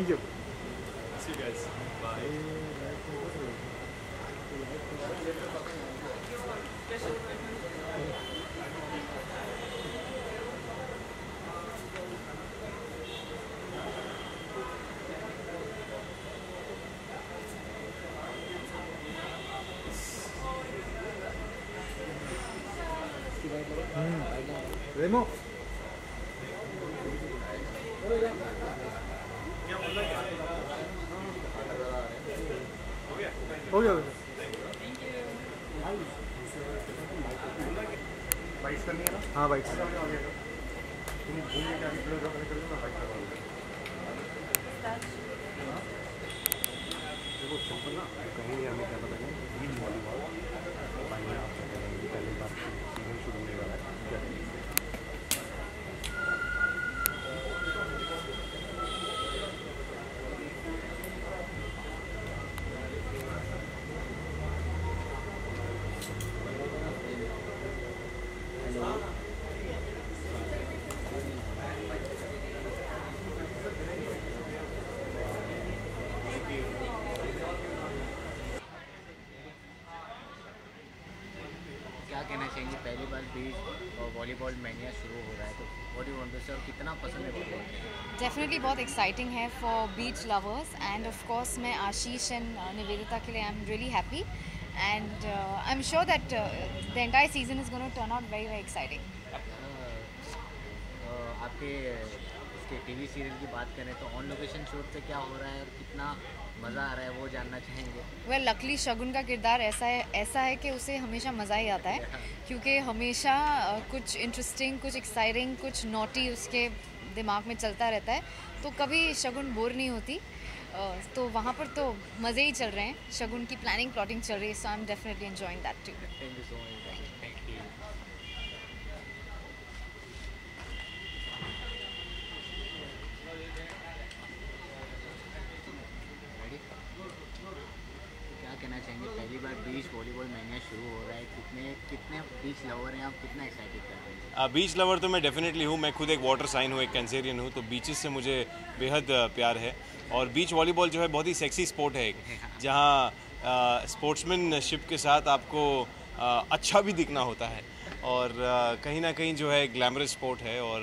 Thank you. See you guys. Bye. रेमो हो गया bikes करनी है ना? हाँ बाइक्स तुम घूम के आगे खड़े हो कर ना बाइक करवा देखो सिंपल ना कहीं नहीं हमें क्या पता नहीं बीच वॉलीबॉल पहले बार सीजन शुरू होने वाला है। क्या कहना चाहेंगे, पहली बार बीच और वॉलीबॉल मैनिया शुरू हो रहा है, तो व्हाट डू वांट टू से, और कितना पसंद है वॉलीबॉल? डेफिनेटली बहुत एक्साइटिंग है for beach lovers end of course मैं आशीष एंड निवेदिता के लिए I am really happy and I am sure that the entire season is gonna turn out very very exciting. आपके इसके टीवी सीरियल की बात करें तो ऑन लोकेशन शूट पे क्या हो रहा है और कितना मज़ा आ रहा है वो जानना चाहेंगे। वेल लकली शगुन का किरदार ऐसा है कि उसे हमेशा मज़ा ही आता है क्योंकि हमेशा कुछ इंटरेस्टिंग, कुछ एक्साइटिंग, कुछ नॉटी उसके दिमाग में चलता रहता है, तो कभी शगुन बोर नहीं होती। तो वहाँ पर तो मज़े ही चल रहे हैं, शगुन की प्लानिंग प्लॉटिंग चल रही है, so I am definitely enjoying that too. Thank you so much. Thank you. क्या कहना चाहेंगे, पहली बार बीच वॉलीबॉल मैनिया शुरू हो रहा है, कितने बीच लवर हैं आप, कितना एक्साइटेड कर रहे हैं? बीच लवर तो मैं डेफिनेटली हूँ। मैं खुद एक वाटर साइन हूँ, एक कैंसेरियन हूँ, तो बीचेस से मुझे बेहद प्यार है। और बीच वॉलीबॉल जो है बहुत ही सेक्सी स्पोर्ट है एक, जहाँ स्पोर्ट्समैनशिप के साथ आपको अच्छा भी दिखना होता है और कहीं ना कहीं जो है ग्लैमरस स्पोर्ट है और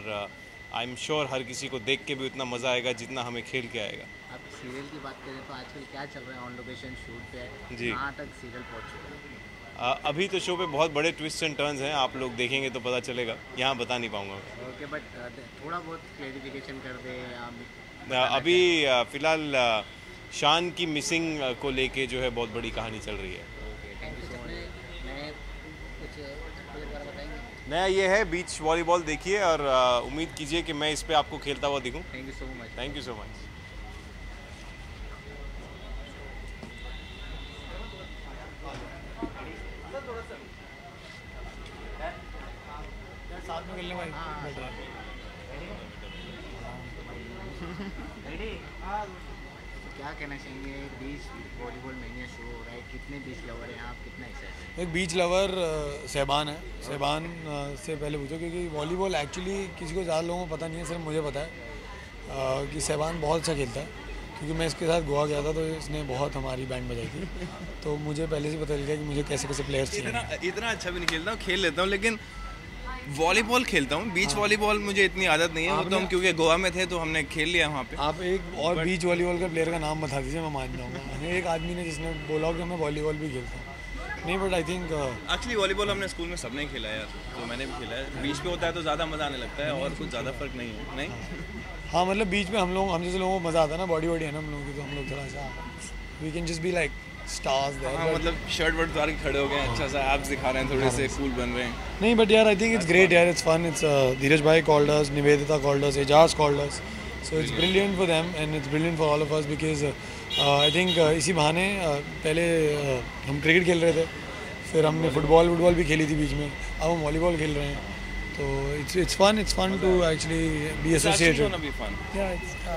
आई एम श्योर हर किसी को देख के भी उतना मज़ा आएगा जितना हमें खेल के आएगा। आप सीरियल की बात करें तो आजकल क्या चल रहा है, ऑन लोकेशन शूट पे जी। कहाँ तक सीरियल पहुँच चुका है? अभी तो शो पे बहुत बड़े ट्विस्ट एंड टर्न्स हैं, आप लोग देखेंगे तो पता चलेगा, यहाँ बता नहीं पाऊँगा। ओके, बट थोड़ा बहुत क्लैरिफिकेशन कर दे आप। अभी फ़िलहाल शान की मिसिंग को लेके जो है बहुत बड़ी कहानी चल रही है। Okay, thank you so much. नए कुछ बार बताएंगे? नया ये है बीच वॉलीबॉल देखिए और उम्मीद कीजिए कि मैं इस पे आपको खेलता हुआ दिखूं। Thank you so much. Thank you so much. साथ में खेलने वाली क्या कहना चाहेंगे, बीच वॉलीबॉल मैनिया शुरू हो रहा है, कितने बीच लवर हैं आप, कितना एक्साइटेड? एक बीच लवर सहबान है, सहबान से पहले पूछो क्योंकि वॉलीबॉल एक्चुअली किसी को ज़्यादा लोगों को पता नहीं है, सिर्फ मुझे पता है कि सहबान बहुत अच्छा खेलता है क्योंकि मैं इसके साथ गोवा गया था तो इसने बहुत हमारी बैंड बजाई थी, तो मुझे पहले से पता चल गया कि मुझे कैसे कैसे प्लेयर्स चाहिए। इतना अच्छा भी नहीं खेलता हूँ, खेल लेता हूँ, लेकिन वॉलीबॉल खेलता हूँ। बीच वॉलीबॉल मुझे इतनी आदत नहीं है, वो तो हम क्योंकि गोवा में थे तो हमने खेल लिया वहाँ पे। आप एक और बीच वॉलीबॉल के प्लेयर का नाम बता दीजिए, मैं मान जाऊँगा। एक आदमी ने जिसने बोला कि मैं वॉलीबॉल भी खेलता हूँ, नहीं but I think actually volleyball हमने स्कूल में सबने खेला है यार, तो मैंने भी खेला है। बीच पे होता है तो ज़्यादा मज़ा आने लगता है और कुछ ज़्यादा फर्क नहीं है। नहीं हाँ, मतलब बीच में हम जैसे लोगों को मज़ा आता है ना, बॉडी है ना हम लोगों की, तो हम लोग थोड़ा सा we can just be like stars there. हाँ, मतलब शर्ट वर्ट उतार के खड़े हो गए, अच्छा सा एब्स दिखा रहे हैं, थोड़े से कूल बन रहे हैं। नहीं बट यार आई थिंक इट्स ग्रेट यार, इट्स फन, इट्स धीरज भाई called us, Nivedita called us, Ejaz called us, so it's brilliant for them and it's brilliant for all of us because I think इसी बहाने पहले हम क्रिकेट खेल रहे थे, फिर हमने फुटबॉल भी खेली थी बीच में, अब हम वॉलीबॉल खेल रहे हैं, तो it's fun to actually be associated.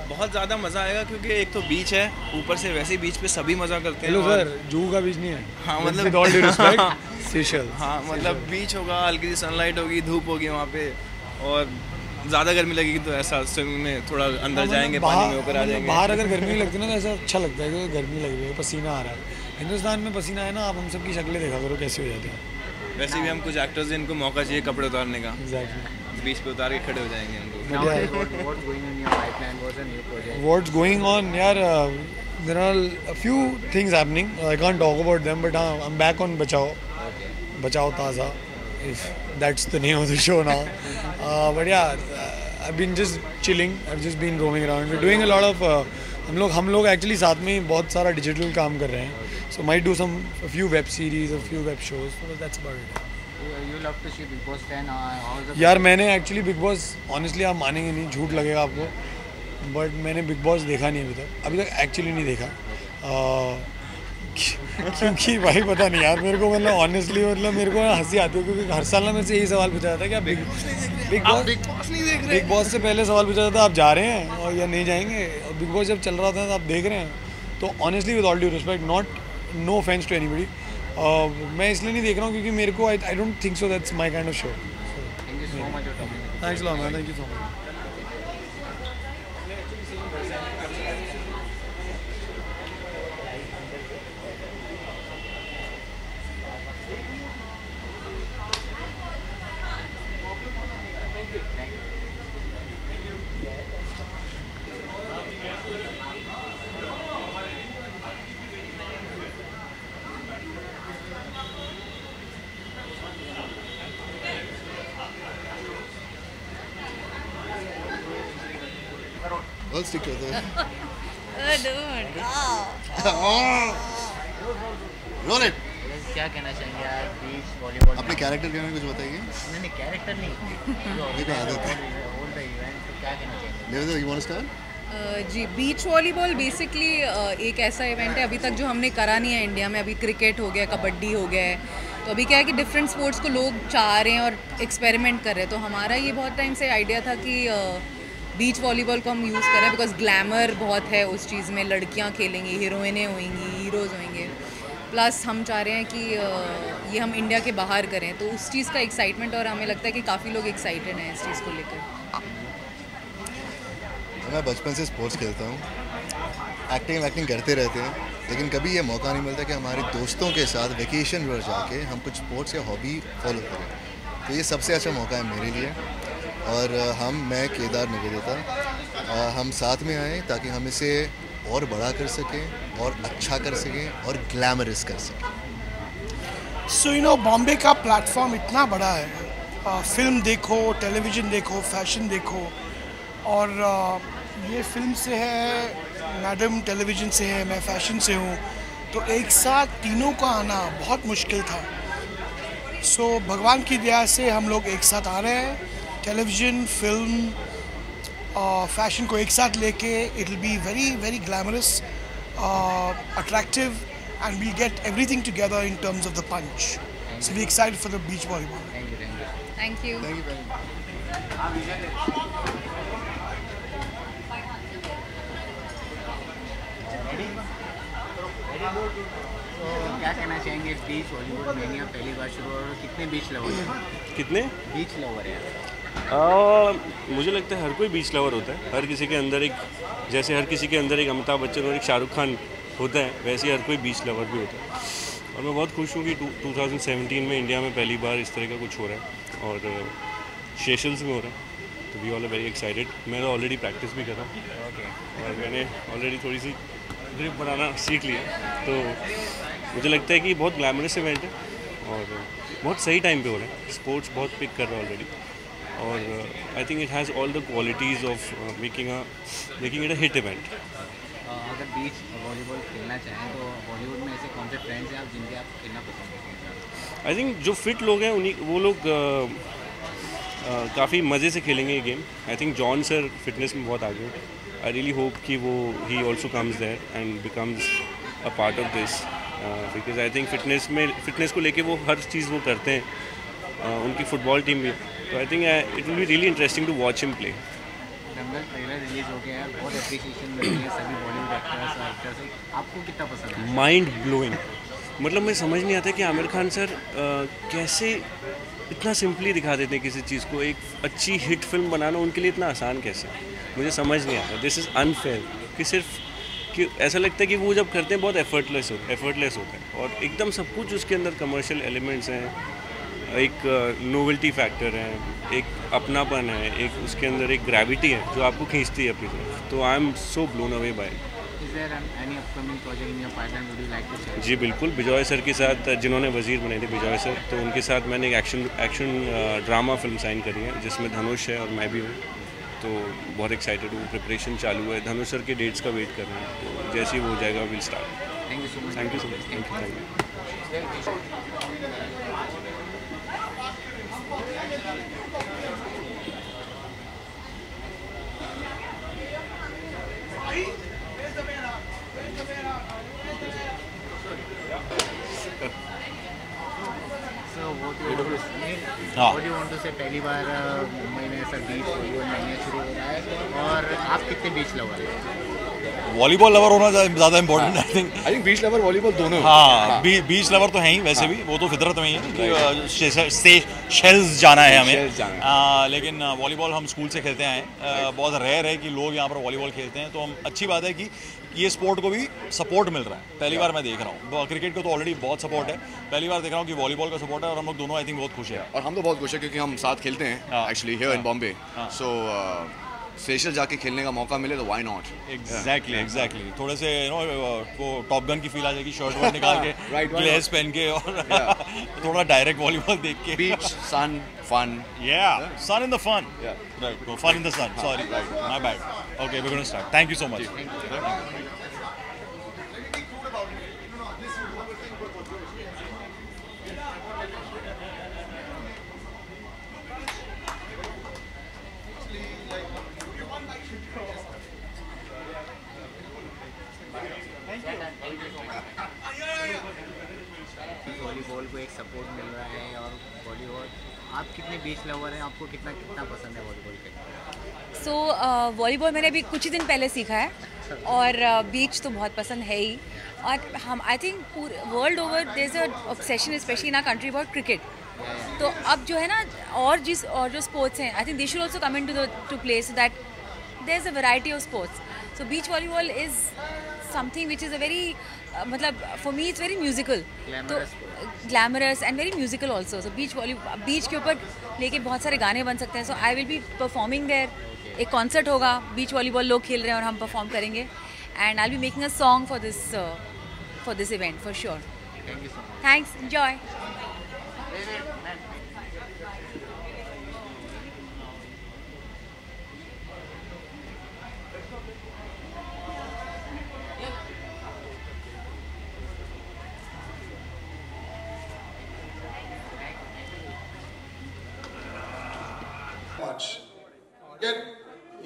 बहुत ज़्यादा मज़ा आएगा क्योंकि एक तो बीच है, ऊपर से वैसे ही बीच पे सभी मज़ा करते हैं। हेलो सर, जूहू का बीच नहीं है। हाँ मतलब with all due respect, Seychelles. हाँ मतलब बीच होगा, हल्की सी सनलाइट होगी, धूप होगी वहाँ पे, और ज़्यादा गर्मी लगेगी तो ऐसा स्विमिंग में थोड़ा अंदर जाएंगे, पानी में ऊपर आ जाएंगे। बाहर अगर गर्मी लगती है ना तो ऐसा अच्छा लगता है कि गर्मी लग रही है, पसीना आ रहा है। हिंदुस्तान में पसीना है ना, आप हम सब की शक्लें देखा करो कैसे हो जाती हैं। वैसे भी हम कुछ एक्टर्स हैं, इनको मौका चाहिए कपड़े उतारने का, एग्जैक्टली। बीच पे उतार के खड़े हो जाएंगे हम लोग। Now, what's going on in your pipeline? What's a new project? What's going on? यार, there are a few things happening. I can't talk about them, but I'm back on Bachao. Bachao Taza, if that's the name of the show now. But yeah, I've been just chilling. I've just been roaming around. We're doing a lot of हम लोग actually साथ में बहुत सारा digital काम कर रहे हैं. So might do a few web series, a few web shows. So that's about it. You love to see Big Boss 10. How's the यार मैंने एक्चुअली बिग बॉस, ऑनेस्टली आप मानेंगे नहीं, झूठ लगेगा आपको, बट मैंने बिग बॉस देखा नहीं अभी तक एक्चुअली नहीं देखा. क्योंकि भाई पता नहीं यार, मेरे को मतलब ऑनेस्टली मतलब मेरे को हंसी आती है, क्योंकि हर साल ना मेरे से यही सवाल पूछा जाता है कि आप बिग बॉस से पहले सवाल पूछा जाता है आप जा रहे हैं और या नहीं जाएंगे, और बिग बॉस जब चल रहा था तो आप देख रहे हैं. तो honestly with all due respect, no offence to anybody, मैं इसलिए नहीं देख रहा हूँ क्योंकि मेरे को I don't think so that's my kind of show. Thank you so much for coming. Thanks lot man, thank you so much. I'll stick to it. Dude. Roll it. क्या कहना चाहेंगे यार बीच वॉलीबॉल? अपने character के बारे में कुछ बताइए. नहीं कैरेक्टर नहीं, ये तो आदत है. होल द इवेंट, तो क्या कहना चाहेंगे? Nevedha, you want to start? जी, बीच वॉलीबॉल बेसिकली एक ऐसा इवेंट है अभी तक जो हमने करा नहीं है इंडिया में. अभी क्रिकेट हो गया, कबड्डी हो गया है, तो अभी क्या है कि डिफरेंट स्पोर्ट्स को लोग चाह रहे हैं और एक्सपेरिमेंट कर रहे हैं. तो हमारा ये बहुत टाइम से आइडिया था कि बीच वॉलीबॉल को हम यूज़ करें, बिकॉज ग्लैमर बहुत है उस चीज़ में. लड़कियां खेलेंगी, हीरोइनें होंगी, हीरोज़ होंगे, प्लस हम चाह रहे हैं कि ये हम इंडिया के बाहर करें, तो उस चीज़ का एक्साइटमेंट, और हमें लगता है कि काफ़ी लोग एक्साइटेड हैं इस चीज़ को लेकर. मैं बचपन से स्पोर्ट्स खेलता हूँ, एक्टिंग करते रहते हैं, लेकिन कभी ये मौका नहीं मिलता कि हमारे दोस्तों के साथ वेकेशन पर जाके हम कुछ स्पोर्ट्स या हॉबी फॉलो करें. तो ये सबसे अच्छा मौका है मेरे लिए, और मैं केदार निवेदिता हम साथ में आए ताकि हम इसे और बड़ा कर सकें और अच्छा कर सकें और ग्लैमरस कर सकें. सो बॉम्बे का प्लेटफॉर्म इतना बड़ा है, फिल्म देखो, टेलीविज़न देखो, फैशन देखो, और ये फिल्म से है, मैडम टेलीविज़न से है, मैं फैशन से हूँ, तो एक साथ तीनों का आना बहुत मुश्किल था. सो भगवान की दया से हम लोग एक साथ आ रहे हैं. टेलीविज़न, फिल्म, फैशन को एक साथ लेके it will be very very glamorous, attractive, and we'll get everything together in terms of the punch. So we excited for the beach volleyball. Thank you. क्या कहना चाहेंगे बीच वॉलीबॉल मेनिया पहली बार शुरू और कितने बीच लवर हैं? कितने बीच लवर हैं? मुझे लगता है हर कोई बीच लवर होता है. हर किसी के अंदर एक, जैसे हर किसी के अंदर एक अमिताभ बच्चन और एक शाहरुख खान होता है, वैसे ही हर कोई बीच लवर भी होता है. और मैं बहुत खुश हूँ कि 2017 में इंडिया में पहली बार इस तरह का कुछ हो रहा है, और सेशल्स में हो रहा है. तो we all are very excited. मैं तो ऑलरेडी प्रैक्टिस भी कर रहा हूँ और मैंने ऑलरेडी थोड़ी सी ग्रिप बनाना सीख लिया. तो मुझे लगता है कि बहुत ग्लैमरस इवेंट है और बहुत सही टाइम पे हो रहा है. स्पोर्ट्स बहुत पिक कर रहा है ऑलरेडी, और आई think it has all the qualities of making it a hit event. अगर बीच वॉलीबॉल खेलना चाहें तो बॉलीवुड में ऐसे कौन से फ्रेंड्स हैं आप जिनके आप खेलना पसंद करेंगे? आई थिंक जो फिट लोग हैं उन्हीं वो लोग काफ़ी मज़े से खेलेंगे ये game. I think John sir fitness में बहुत आगे हैं. आई रियली होप कि वो ही also comes there and becomes a part of this, because I think fitness को लेके वो हर चीज़ वो करते हैं. उनकी फुटबॉल टीम भी, तो I think it will be really interesting to watch him play. Dangal trailer release हो गया है, बहुत एप्रिसिएशन मिल रही है सभी बॉलीवुड एक्टर्स और एक्टर्स से. आपको कितना पसंद है? Mind blowing. मतलब मैं समझ नहीं आता कि आमिर खान सर कैसे इतना सिंपली दिखा देते हैं किसी चीज़ को। एक अच्छी हिट फिल्म बनाना उनके लिए इतना आसान कैसे, मुझे समझ नहीं आता। दिस इज़ अनफेयर कि सिर्फ कि ऐसा लगता है कि वो जब करते हैं बहुत एफर्टलेस होता है और एकदम सब कुछ उसके अंदर कमर्शियल एलिमेंट्स हैं, एक नोवेल्टी फैक्टर है, एक अपनापन है, एक उसके अंदर एक ग्रेविटी है जो आपको खींचती है अपनी तरफ। तो I am so blown away by. जी बिल्कुल, बिजॉय सर के साथ, जिन्होंने वज़ीर बनाई थी बिजॉय सर, तो उनके साथ मैंने एक एक्शन ड्रामा फिल्म साइन करी है जिसमें धनुष है और मैं भी हूँ। तो बहुत एक्साइटेड हूँ, प्रिपरेशन चालू है, धनुष सर के डेट्स का वेट कर रहे हैं, तो जैसे ही वो हो जाएगा will start. Thank you so much. Thank you so much. Thank you. What do you want to say? पहली बार मुंबई में ऐसा बीच वॉलीबॉल महीने शुरू हो रहा है और आप कितने बीच लवर हैं? वॉलीबॉल लवर होना ज़्यादा important I think beach lover volleyball दोनों। हाँ, बीच लवर तो है ही वैसे भी, वो तो फितरत में ही है कि शेल्स जाना है हमें। लेकिन वॉलीबॉल हम स्कूल से खेलते आए हैं। बहुत रेयर है कि लोग यहाँ पर वॉलीबॉल खेलते हैं, तो हम अच्छी बात है कि ये स्पोर्ट को भी सपोर्ट मिल रहा है। पहली बार मैं देख रहा हूँ, क्रिकेट को तो ऑलरेडी बहुत सपोर्ट है, पहली बार देख रहा हूँ कि वॉलीबॉल का सपोर्ट है और हम लोग दोनों आई थिंक बहुत खुश हैं। और हम तो बहुत खुश हैं क्योंकि हम साथ खेलते हैं actually here in Bombay, so Seychelles जाके खेलने का मौका मिले तो व्हाई नॉट। एग्जैक्टली थोड़े से वो टॉप गन की फील आ जाएगी, शर्ट वर्ट निकाल के ग्लेस पहन के और थोड़ा डायरेक्ट वॉलीबॉल देख के। बीच सन fun, sun in the fun, right, no, fun in the sun, sorry, my bad. Okay, we're going to start. Thank you so much. Volleyball को एक सपोर्ट मिल रहा है और वॉलीबॉल, आप कितने बीच लवर हैं, आपको कितना पसंद है वॉलीबॉल खेलना? सो वॉलीबॉल मैंने अभी कुछ ही दिन पहले सीखा है और बीच तो बहुत पसंद है ही। और हम आई थिंक पूरे world over there is a obsession specially in our country about cricket. तो अब जो है ना और जो स्पोर्ट्स हैं, I think they should also come in to play so that there is a variety of sports. So beach volleyball is something which is a very मतलब for me it's very musical, तो glamorous and very musical also. So beach के ऊपर लेके बहुत सारे गाने बन सकते हैं। So I will be performing there, एक कॉन्सर्ट होगा, बीच वॉलीबॉल लोग खेल रहे हैं और हम परफॉर्म करेंगे and I will be making a song for this event for sure. Thank you so much. Thanks, enjoy.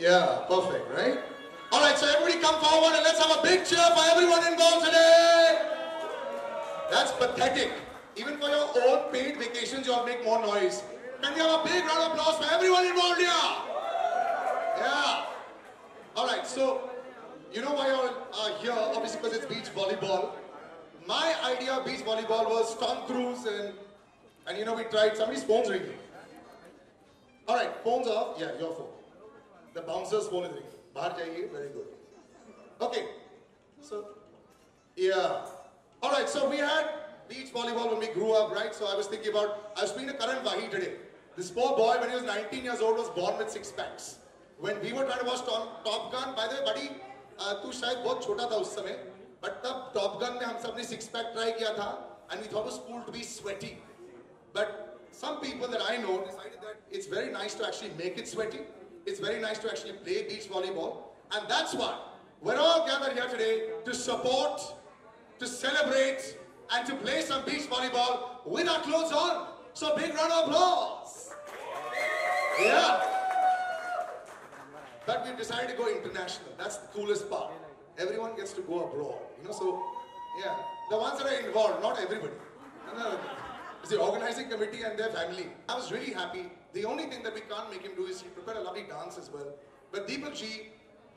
Yeah, perfect, right? All right, so everybody come forward and let's have a big cheer for everyone involved today. That's pathetic. Even for your own paid vacations, you all make more noise. Can we have a big round of applause for everyone involved here? Yeah. All right, so you know why you all are here? Obviously because it's beach volleyball. My idea of beach volleyball was Tom Cruise and you know we tried. Somebody's phone's ringing. All right, phones off. Yeah, your phone. The bouncer's phone is ringing. Bahar jaiye, very good. Okay, so yeah. All right, so we had beach volleyball when we grew up, right? So I was thinking about, I was speaking to Karan Wahi today. This poor boy, when he was 19 years old, was born with 6 packs. When we were trying to watch Top Gun, by the way, buddy, तू शायद बहुत छोटा था उस समय, but तब Top Gun में हम सब ने 6 pack try किया था, and we thought it was cool to be sweaty. But some people that I know decided that it's very nice to actually make it sweaty. It's very nice to actually play beach volleyball, and that's why we're all gathered here today to support, to celebrate, and to play some beach volleyball with our clothes on. So big round of applause. Yeah. But we've decided to go international. That's the coolest part. Everyone gets to go abroad, you know. So yeah, the ones that are involved, not everybody. No. It's the organizing committee and their family. I was really happy. The only thing that we can't make him do is he prepared a lovely dance as well. But Deepak Ji,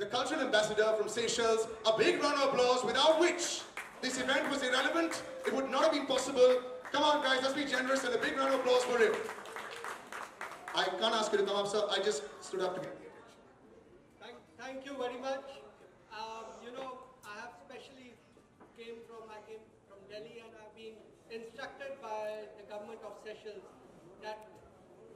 the cultural ambassador from Seychelles, a big round of applause, without which this event was irrelevant. It would not have been possible. Come on guys, let's be generous and a big round of applause for him. I can't ask you to come up, sir. I just stood up to get the attention. Thank you very much. You know, I have specially came from Delhi, and I've been instructed by the government of Seychelles that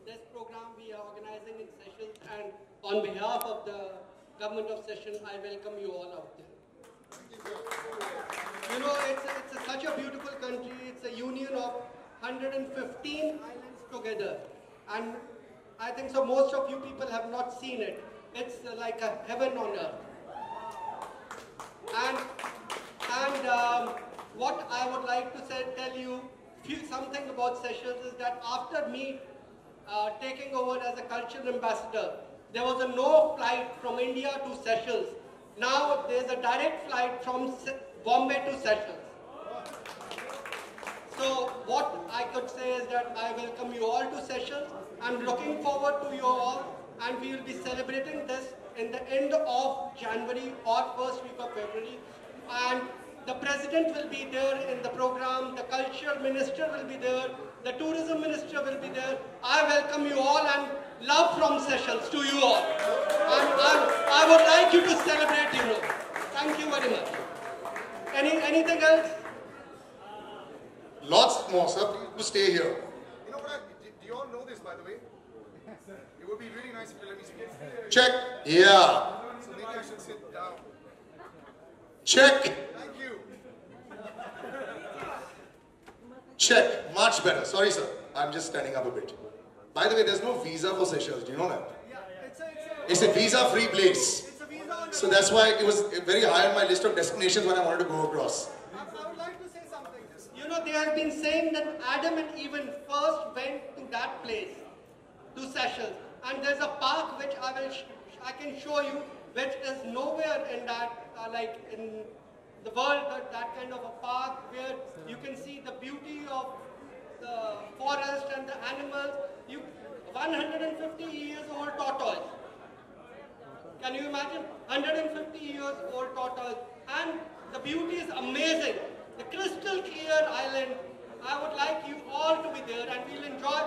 this program we are organizing in Seychelles, and on behalf of the government of Seychelles, I welcome you all out there. You know, it's such a beautiful country. It's a union of 115 islands together, and I think so most of you people have not seen it. It's like a heaven on earth. And what I would like to tell you something about Seychelles is that after me taking over as a cultural ambassador, there was no flight from India to Seychelles. Now there's a direct flight from Bombay to Seychelles. So what I could say is that I welcome you all to Seychelles. I'm looking forward to you all, and we will be celebrating this in the end of January or first week of February. And the president will be there in the program, the culture minister will be there, the tourism minister will be there. I welcome you all, and love from Seychelles to you all. I would like you to celebrate, you know. Thank you very much. Anything else? Lots more, sir. Please do stay here. You know what? Do you all know this, by the way? It would be really nice if you let me speak. Check. Yeah. So maybe I should sit down. Check. Thank you. Check. Much better. Sorry, sir. I'm just standing up a bit. By the way, there's no visa for Seychelles. Do you know that? Yeah, it's a visa-free place. It's a visa. So that's why it was very high on my list of destinations when I wanted to go across. I would like to say something. You know, they have been saying that Adam and Eve first went to that place, to Seychelles. And there's a park which I can show you, which is nowhere in that, like in the world, that kind of a park where you can see the beauty of the forest and the animals. 150 years old tortoise. Can you imagine? 150 years old tortoise. And the beauty is amazing. The crystal clear island. I would like you all to be there, and we'll enjoy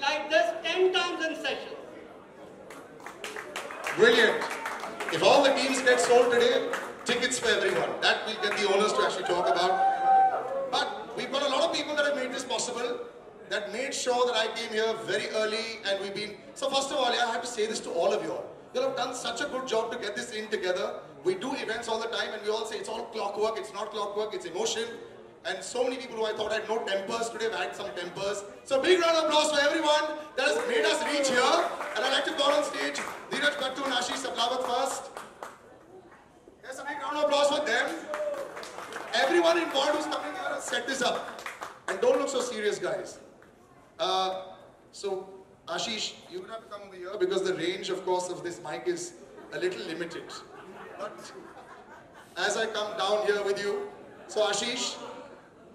like this 10 times in Seychelles. Brilliant. If all the teams get sold today, tickets for everyone. That we'll get the owners to actually talk about. But we've got a lot of people that have made this possible, that made sure that I came here very early, and we've been... So first of all, I have to say this to all of you all. You all have done such a good job to get this in together. We do events all the time, and we all say it's all clockwork. It's not clockwork, it's emotion. And so many people who I thought had no tempers today have had some tempers. So big round of applause for everyone that has made us reach here. And I'd like to call on stage Dheeraj Kattu and Ashish Sablawat first. Yes, a big round of applause for them. Everyone involved who's coming here has set this up. And don't look so serious, guys. So Ashish, you would have to come over here because the range, of course, of this mic is a little limited. But as I come down here with you, so Ashish,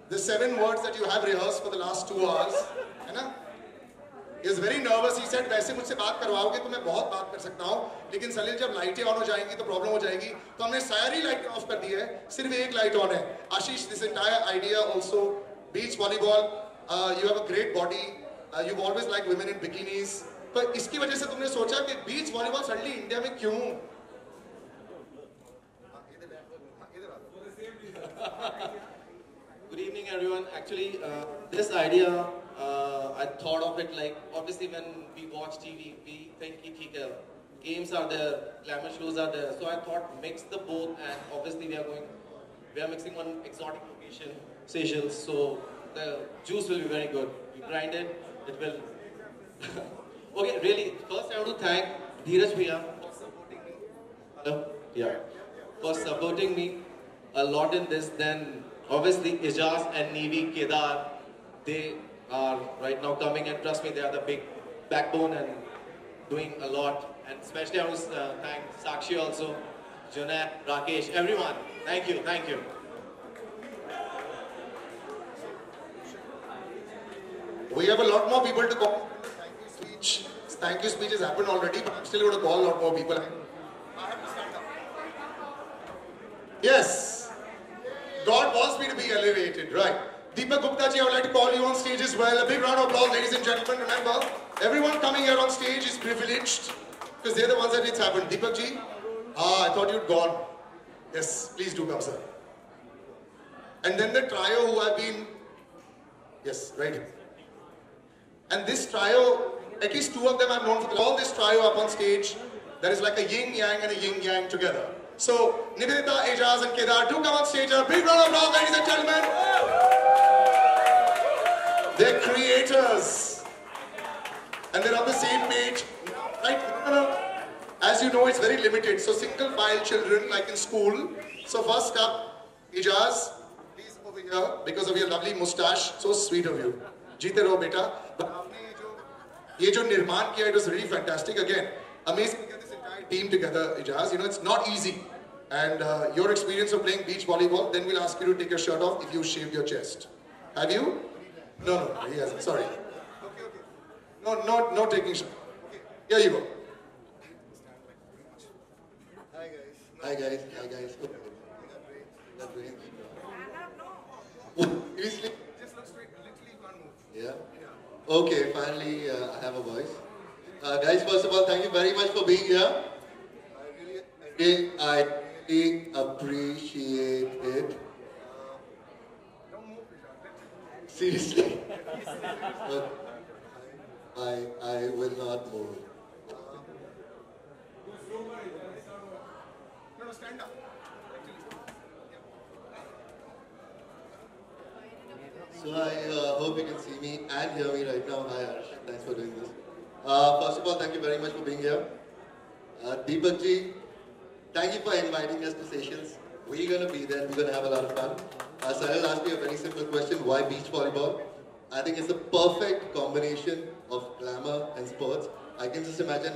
the 7 words that you have rehearsed for the last 2 hours, है ना? He was very nervous. He said, वैसे मुझसे बात करवाओगे तो मैं बहुत बात कर सकता हूँ, लेकिन सलील जब लाइटें ऑन हो जाएंगी तो प्रॉब्लम हो जाएगी. तो हमने सारी लाइट ऑफ कर दी है, सिर्फ एक लाइट ऑन है. Ashish, this entire idea also, beach volleyball, you have a great body, you've always liked women in bikinis. तो इसकी वजह से तुमने सोचा कि beach volleyball सडनली इंडिया में क्यों? Good evening, everyone. Actually, this idea, I thought of it like, obviously when we watch TV, we think कि games are there, glamour shows are there. So I thought mix the both, and obviously we are mixing one exotic location, Seychelles. So the juice will be very good. We grind it, it will. Okay, really, first I want to thank Dheeraj Bhaiya for supporting me. Hello? Yeah. For supporting me a lot in this. Then obviously Ijaz and Nevi, Kedar, they are right now coming, and trust me, they are the big backbone and doing a lot. And especially I want to thank Sakshi also, Junaid, Rakesh, everyone. Thank you, thank you. We have a lot more people to call. Thank you speech has happened already, but I'm still going to call a lot more people. I have to stand up. Yes. God wants me to be elevated, right? Deepak Gupta ji, I would like to call you on stage as well. A big round of applause, ladies and gentlemen. Remember, Everyone coming here on stage is privileged because they're the ones that it's happened. Deepak ji, I thought you'd gone. Yes, please do come, sir. And then the trio who have been, yes, right. And this trio, at least two of them I've known for all this trio up on stage. There is like a yin yang and a yin yang together. So Nivedita, Aijaz, and Kedar do come on stage. A big round of applause, ladies and gentlemen. They're creators, and they're on the same page, right? As you know, it's very limited. So single file children, like in school. So first up, Aijaz, please over here because of your lovely mustache. So sweet of you. Jeete raho, beta. But ये जो निर्माण किया, it was really fantastic. Again, amazing to get this entire team together, Aijaz. You know, it's not easy. And your experience of playing beach volleyball, then we'll ask you to take your shirt off if you shaved your chest. Have you? No, he hasn't. Sorry. No taking shot. Here you go. Hi guys. Just look straight. Literally you can't move. Yeah. Okay, finally I have a voice. Guys, first of all, thank you very much for being here. I really appreciate it. Seriously. But I will not move. No, stand up. So I hope you can see me and hear me right now. Hi Harsh, thanks for doing this. First of all, thank you very much for being here. Deepak ji, thank you for inviting us to Seychelles. We're going to be there, we're going to have a lot of fun. So I'll ask you a very simple question, why beach volleyball? I think it's a perfect combination of glamour and sports. I can just imagine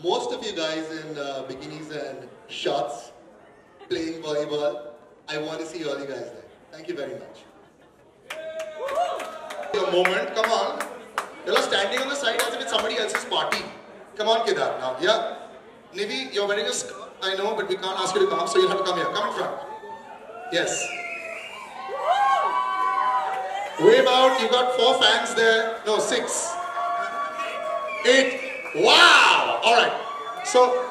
most of you guys in bikinis and shorts playing volleyball. I want to see all you guys there. Thank you very much. A moment, come on. You're standing on the side as if it's somebody else's party. Come on, Kedar. Now, yeah. Nivi, you're wearing a skirt, I know, but we can't ask you to come, so you'll have to come here. Come in front. Yes. Wave out. You got 4 fans there. No, 6. 8. Wow! Alright. So,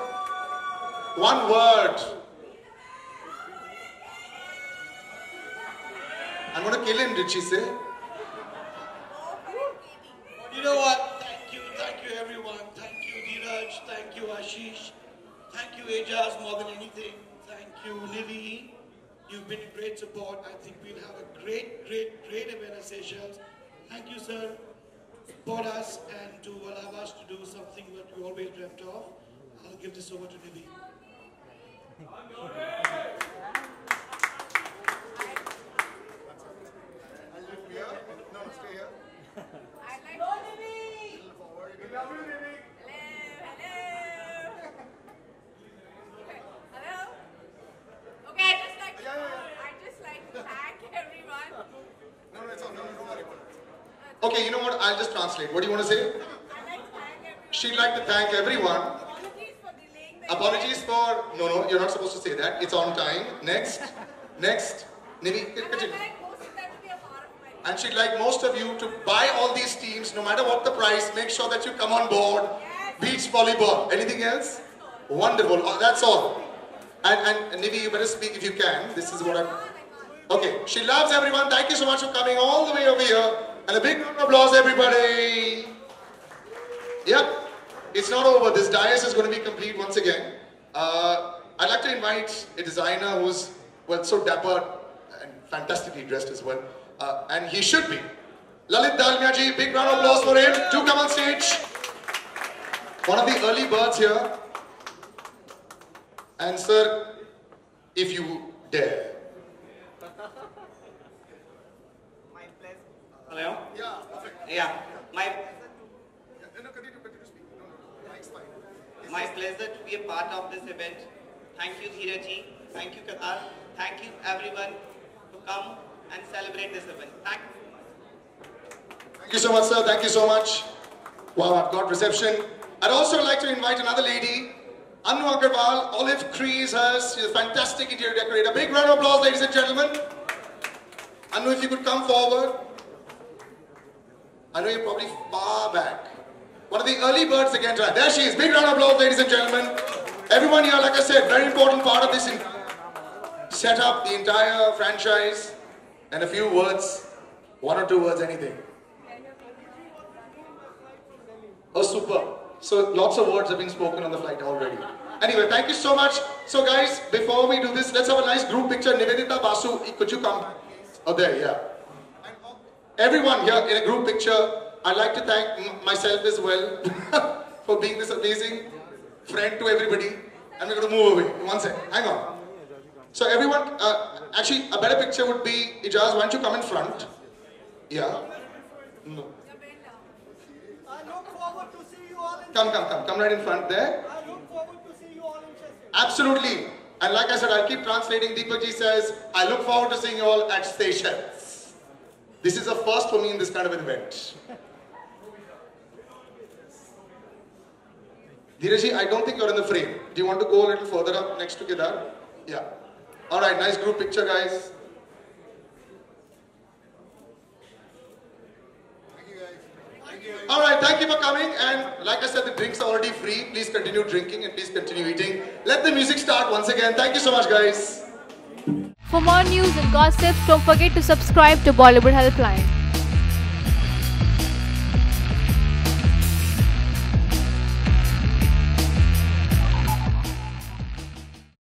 one word. I'm going to kill him, did she say? You know what? Thank you everyone. Thank you Dheeraj, thank you Ashish, thank you Aijaz more than anything. Thank you Nivi. You've been a great support. I think we'll have a great event at Seychelles. Thank you sir. Support us and to allow us to do something that we always dreamt of. I'll give this over to Nivi. Okay, you know what? I'll just translate. What do you want to say? She'd like to thank everyone. Apologies for... No, you're not supposed to say that. It's on time. Next. Nivi, continue. And she'd like most of you to buy all these teams, no matter what the price, make sure that you come on board. Beach volleyball. Anything else? Wonderful. That's all. And Nivi, you better speak if you can. This is what I'm... Okay, she loves everyone. Thank you so much for coming all the way over here. And a big round of applause, everybody. Yep, it's not over. This dais is going to be complete once again. I'd like to invite a designer who's, well, so dapper and fantastically dressed as well. And he should be. Lalit Dalmia ji, big round of applause for him. Do come on stage. One of the early birds here. And sir, if you dare. Hello? Yeah. Yeah. My pleasure to be a part of this event. Thank you Dheeraj ji. Thank you Qatar. Thank you everyone to come and celebrate this event. Thank you so much, sir. Thank you so much. Wow, I've got reception. I'd also like to invite another lady, Anu Agarwal. Olive Tree is hers. She's a fantastic interior decorator. Big round of applause, ladies and gentlemen. Anu, if you could come forward. I know you're probably far back. One of the early birds again tonight. There she is. Big round of applause, ladies and gentlemen. Everyone here, like I said, very important part of this set up, the entire franchise. And a few words, 1 or 2 words, anything. Oh, super. So lots of words have been spoken on the flight already. Anyway, thank you so much. So guys, before we do this, let's have a nice group picture. Nivedita, Basu, could you come? Oh, there, yeah. Everyone here in a group picture. I'd like to thank myself as well for being this amazing friend to everybody. And we're going to move away. 1 second. Hang on. So everyone, actually a better picture would be, Ijaz, why don't you come in front? Yeah. No. Come right in front there. I look forward to see you all in Seychelles. Absolutely. And like I said, I'll keep translating. Deepak ji says, I look forward to seeing you all at Seychelles. This is a first for me in this kind of an event. Dheeraj, I don't think you're in the frame. Do you want to go a little further up next to Kedar? Yeah. Alright, nice group picture, guys. Alright, thank you for coming. And like I said, the drinks are already free. Please continue drinking and please continue eating. Let the music start once again. Thank you so much, guys. For more news and gossips, don't forget to subscribe to Bollywood Helpline.